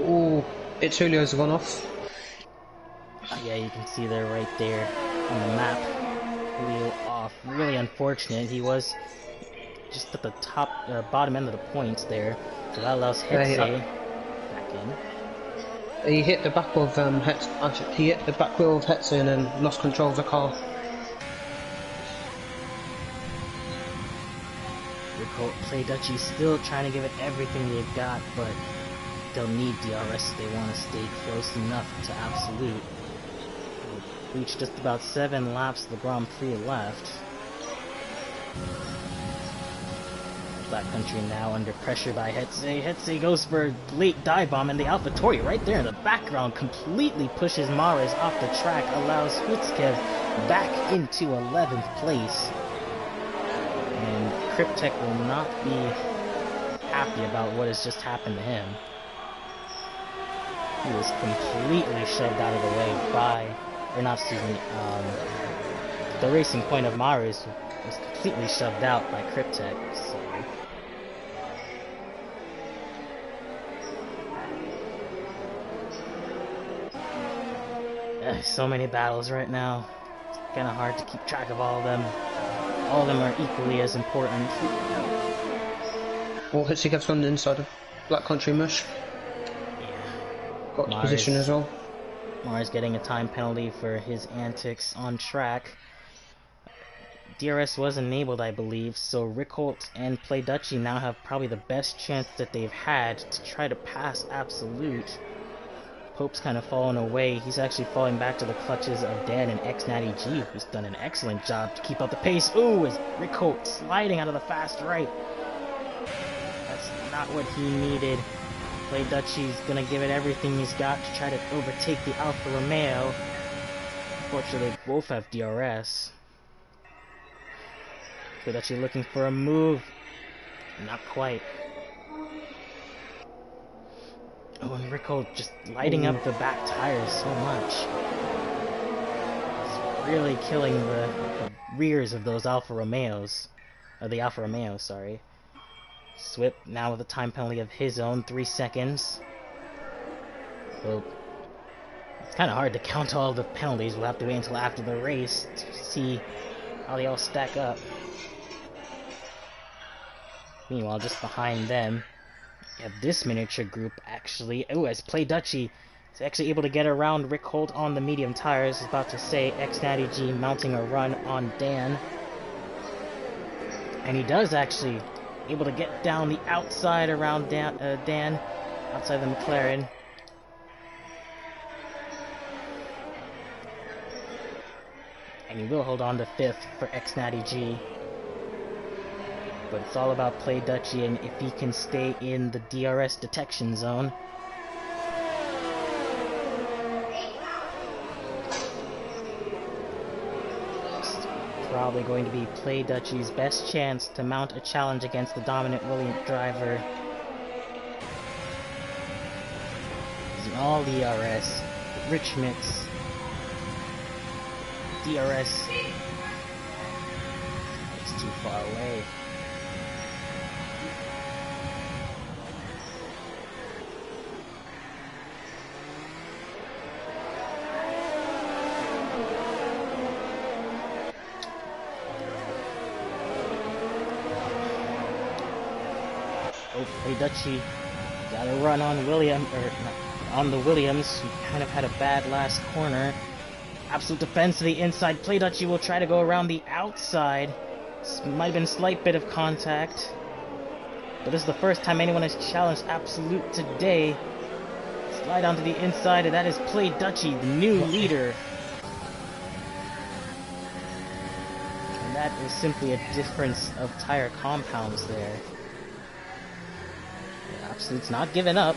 Ooh, it's Julio's gone off. Yeah, you can see there right there on the map. Julio off. Really unfortunate. He was just at the top, bottom end of the points there. So that allows Hetze back in. He hit the back of he hit the back wheel of Hetze and then lost control of the car. Play Dutchy still trying to give it everything they've got, but they'll need DRS if they want to stay close enough to absolute. We'll reach just about 7 laps of the Grand Prix left. Black Country now under pressure by Hetze. Hetze goes for a late dive bomb, and the AlphaTauri right there in the background completely pushes Mares off the track, allows Hutskev back into 11th place. And Cryptek will not be happy about what has just happened to him. He was completely shoved out of the way by, or not, excuse me, the Racing Point of Mares was completely shoved out by Cryptek, so. So many battles right now. It's kind of hard to keep track of all of them. All of them are equally as important. Well, Hutskev gone inside of Black Country Mush. Yeah. Got to position as well. Mars getting a time penalty for his antics on track. DRS was enabled, I believe, so Rickholt and Play Dutchy now have probably the best chance that they've had to try to pass absolute. Pope's kind of fallen away. He's actually falling back to the clutches of Dan and X-Natty G, who's done an excellent job to keep up the pace. Ooh, is Rickholt sliding out of the fast right. That's not what he needed. Play Dutchy's gonna give it everything he's got to try to overtake the Alfa Romeo. Unfortunately, both have DRS. Play Dutchy looking for a move. Not quite. Oh, and Rickholt just lighting up the back tires so much. It's really killing the rears of those Alfa Romeos. Or the Alfa Romeo, sorry. Swip now with a time penalty of his own, 3 seconds. So, it's kind of hard to count all the penalties. We'll have to wait until after the race to see how they all stack up. Meanwhile, just behind them, we have this miniature group actually. Oh, as Play Dutchy is actually able to get around Rickholt on the medium tires. I was about to say X-Natty G mounting a run on Dan. And he does actually able to get down the outside around Dan outside the McLaren. And he will hold on to 5th for X-Natty G. But it's all about Play Dutchy and if he can stay in the DRS detection zone. probably going to be Play Dutchy's best chance to mount a challenge against the dominant William driver. Using all the DRS, rich mix, DRS. It's too far away. Oh, Play Dutchy got a run on on the Williams, who kind of had a bad last corner. Absolute defense to the inside. Play Dutchy will try to go around the outside. This might have been a slight bit of contact, but this is the first time anyone has challenged Absolute today. Slide onto the inside, and that is Play Dutchy, the new leader. And that is simply a difference of tire compounds there. Absolute's not giving up.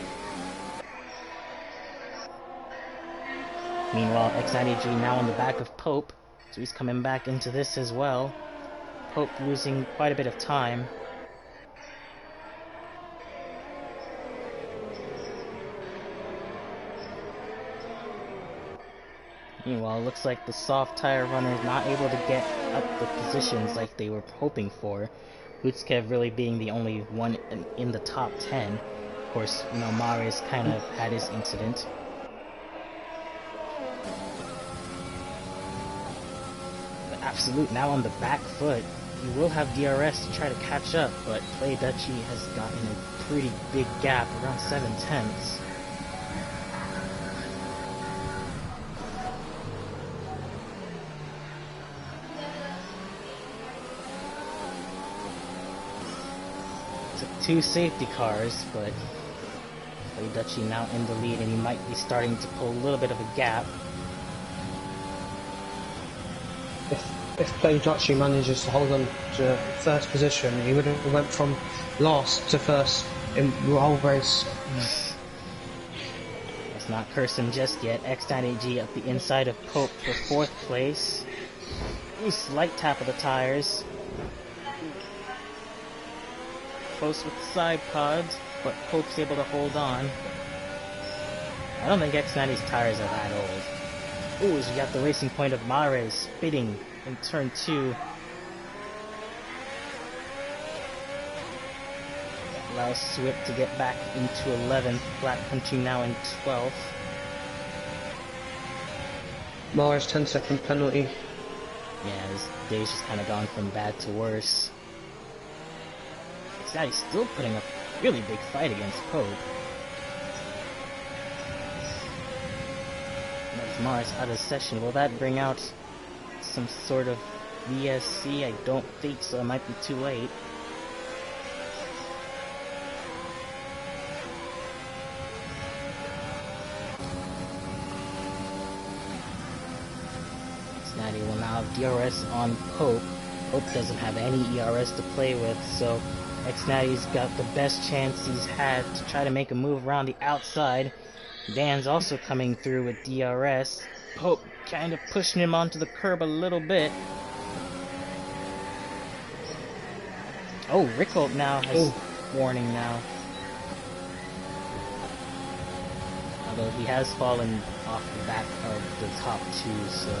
Meanwhile, X93 now on the back of Pope, so he's coming back into this as well. Pope losing quite a bit of time. Meanwhile, it looks like the soft tire runner is not able to get up the positions like they were hoping for. Hutskev really being the only one in the top 10. Of course, you know, Mares kind of had his incident. But Absolute now on the back foot. He will have DRS to try to catch up, but Play Dutchy has gotten a pretty big gap, around 7/10. Two safety cars, but Play Dutchy now in the lead, and he might be starting to pull a little bit of a gap. If Play Dutchy manages to hold on to first position, he would have went from last to first in the whole race. Let's not curse him just yet. X9AG at the inside of Pope for 4th place. Ooh, slight tap of the tires. Close with the side pods, but Pope's able to hold on. I don't think X90's tires are that old. Ooh, so you got the racing point of Mares spitting in turn 2. That allows Swift to get back into 11th, Black Country now in 12th. Mares 10-second penalty. Yeah, his day's just kind of gone from bad to worse. He's still putting up a really big fight against Pope. That's Mars out of session. Will that bring out some sort of VSC? I don't think so. It might be too late. Snatty will now have DRS on Pope. Pope doesn't have any ERS to play with, so X-Natty's got the best chance he's had to try to make a move around the outside. Dan's also coming through with DRS. Pope kind of pushing him onto the curb a little bit. Oh, Rickholt now has warning now. Although he has fallen off the back of the top 2, so...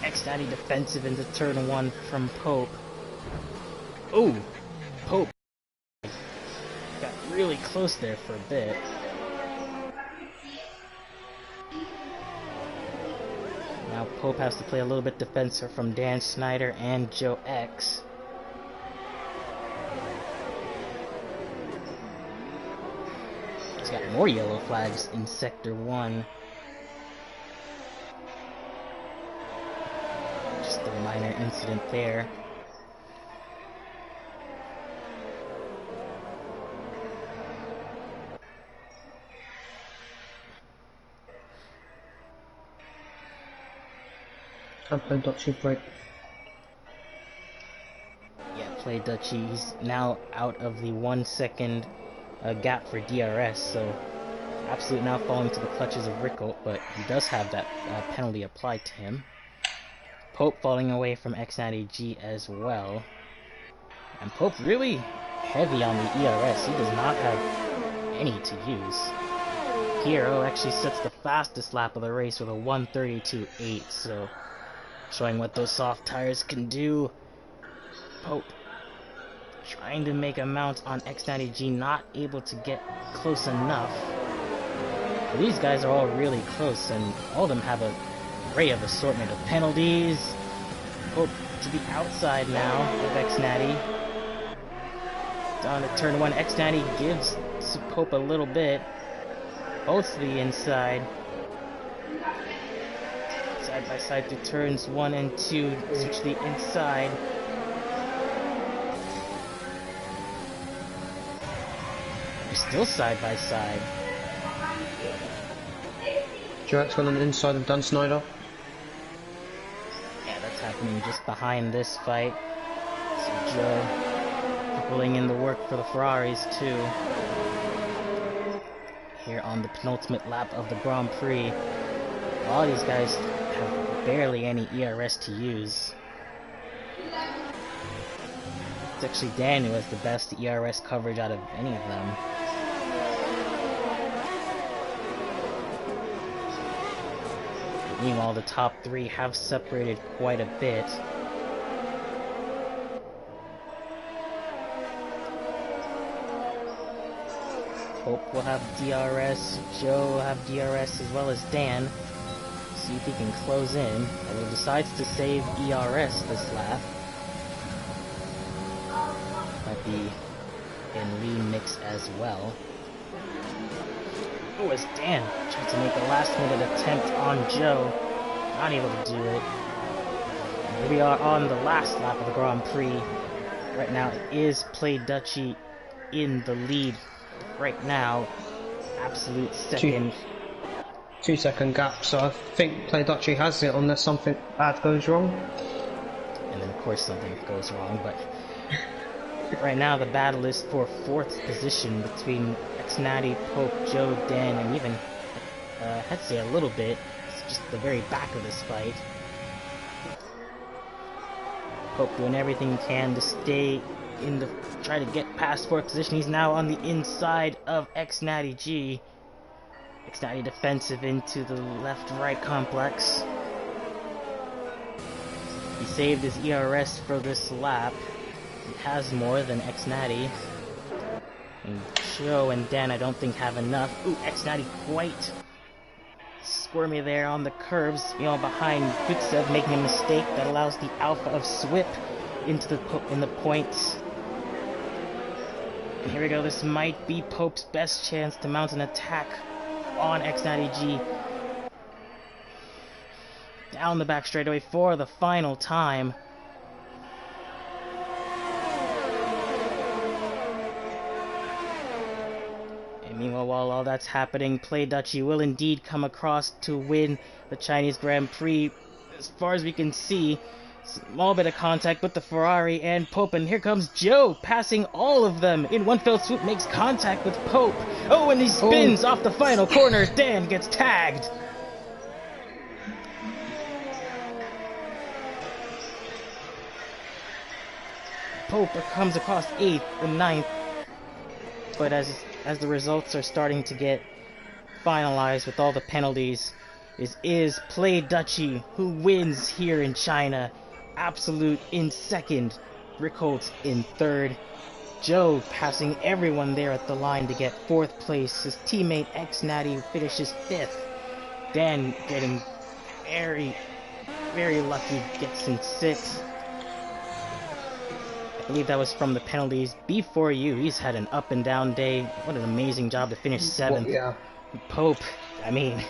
X-Natty defensive into turn 1 from Pope. Oh, Pope got really close there for a bit. Now Pope has to play a little bit defensive from Dan Snyder and Joe X. He's got more yellow flags in Sector 1. Just a minor incident there. Play Dutchy break. Yeah, Play Dutchy. He's now out of the 1 second gap for DRS, so Absolute now falling to the clutches of Rickholt, but he does have that penalty applied to him. Pope falling away from X90G as well. And Pope really heavy on the ERS. He does not have any to use. Piero actually sets the fastest lap of the race with a 1:32.8, so showing what those soft tires can do. Pope trying to make a mount on X90G, not able to get close enough. These guys are all really close, and all of them have an array of assortment of penalties. Pope to the outside now of X-Natty. Down to turn 1, X-Natty gives Pope a little bit. Both to the inside. Side by side through turns 1 and 2. Switch to the inside. They're still side by side. Jack's on the inside of Dan Snyder. Yeah, that's happening just behind this fight. So Joe pulling in the work for the Ferraris too. Here on the penultimate lap of the Grand Prix. All these guys have barely any ERS to use. It's actually Dan who has the best ERS coverage out of any of them. But meanwhile, the top 3 have separated quite a bit. Pope will have DRS, Joe will have DRS as well as Dan. See if he can close in. Although decides to save ERS this lap. Might be in lead mix as well. Oh, as Dan tries to make a last minute attempt on Joe. Not able to do it. And here we are on the last lap of the Grand Prix. Right now it is Play Duchy in the lead. Right now, absolute second. 2 second gap, so I think Play Duchy has it unless something bad goes wrong. And then of course something goes wrong, but right now the battle is for 4th position between X-Natty, Pope, Joe, Dan, and even Hetsy a little bit. It's just the very back of this fight. Pope doing everything he can to stay in the try to get past 4th position. He's now on the inside of X-Natty G. X-Natty defensive into the left-right complex. He saved his ERS for this lap. He has more than X-Natty. And Joe and Dan I don't think have enough. Ooh, X-Natty quite squirmy there on the curbs, you know, behind Gutsev, making a mistake that allows the alpha of Swip into the points. And here we go, this might be Pope's best chance to mount an attack on X-Natty G. Down the back straightaway for the final time. And meanwhile, while all that's happening, Play Duchy will indeed come across to win the Chinese Grand Prix. As far as we can see, small bit of contact with the Ferrari and Pope, and here comes Joe, passing all of them in one fell swoop, makes contact with Pope. Oh, and he spins off the final corner. Dan gets tagged. Pope comes across 8th and 9th, but as the results are starting to get finalized with all the penalties, it is Play Duchy who wins here in China. Absolute in 2nd, Rick Holtz in 3rd, Joe passing everyone there at the line to get 4th place. His teammate X-Natty finishes 5th. Dan getting very, very lucky, gets in 6th. I believe that was from the penalties. B4U, he's had an up and down day. What an amazing job to finish 7th. Well, yeah. Pope, I mean,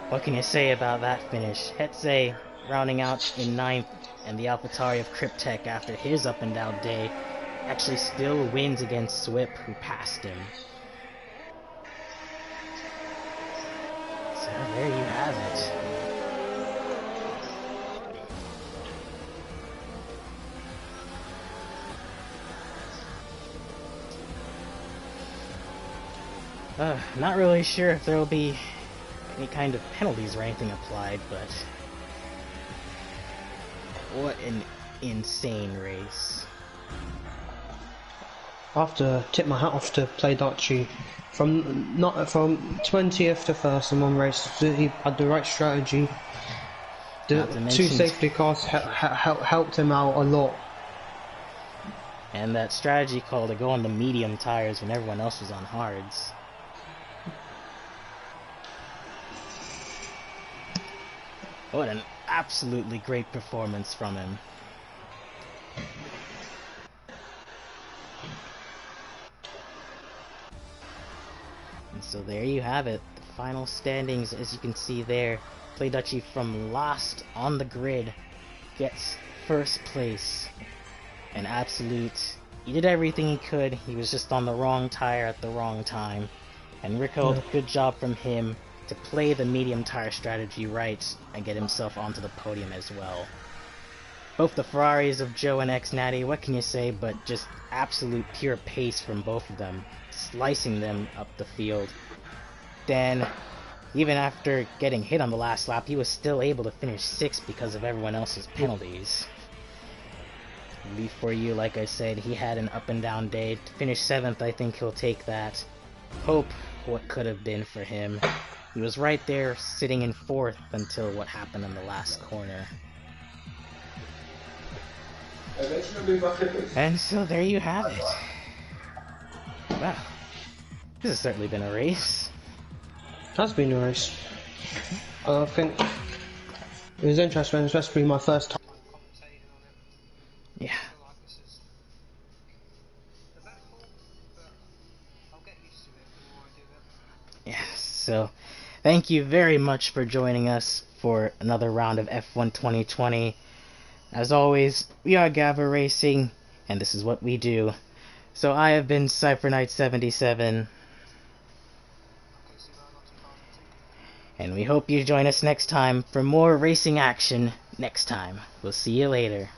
what can you say about that finish? Hetse rounding out in 9th, and the AlphaTauri of Cryptek, after his up and down day, actually still wins against Swip, who passed him. So there you have it. Not really sure if there will be any kind of penalties or anything applied, but What an insane race. I have to tip my hat off to Play Dutchy. From 20th to first in one race, he had the right strategy. The two safety cars helped him out a lot. And that strategy call to go on the medium tires when everyone else was on hards. What an absolutely great performance from him. And so there you have it. The final standings, as you can see there. Play Dutchy from last on the grid gets first place. An absolute... He did everything he could. He was just on the wrong tire at the wrong time. And Rico, good job from him to play the medium tire strategy right and get himself onto the podium as well. Both the Ferraris of Joe and X-Natty, what can you say but just absolute pure pace from both of them, slicing them up the field. Dan, even after getting hit on the last lap, he was still able to finish 6th because of everyone else's penalties. Lee for you, like I said, he had an up and down day. To finish 7th, I think he'll take that. Hope what could have been for him. He was right there sitting in 4th until what happened in the last corner. And so there you have it. Wow. This has certainly been a race. Has been a race. I think it was interesting, especially my first time. Yeah. Yeah, so thank you very much for joining us for another round of F1 2020. As always, we are Gavra Racing, and this is what we do. So I have been CypherKnight77, and we hope you join us next time for more racing action next time. We'll see you later.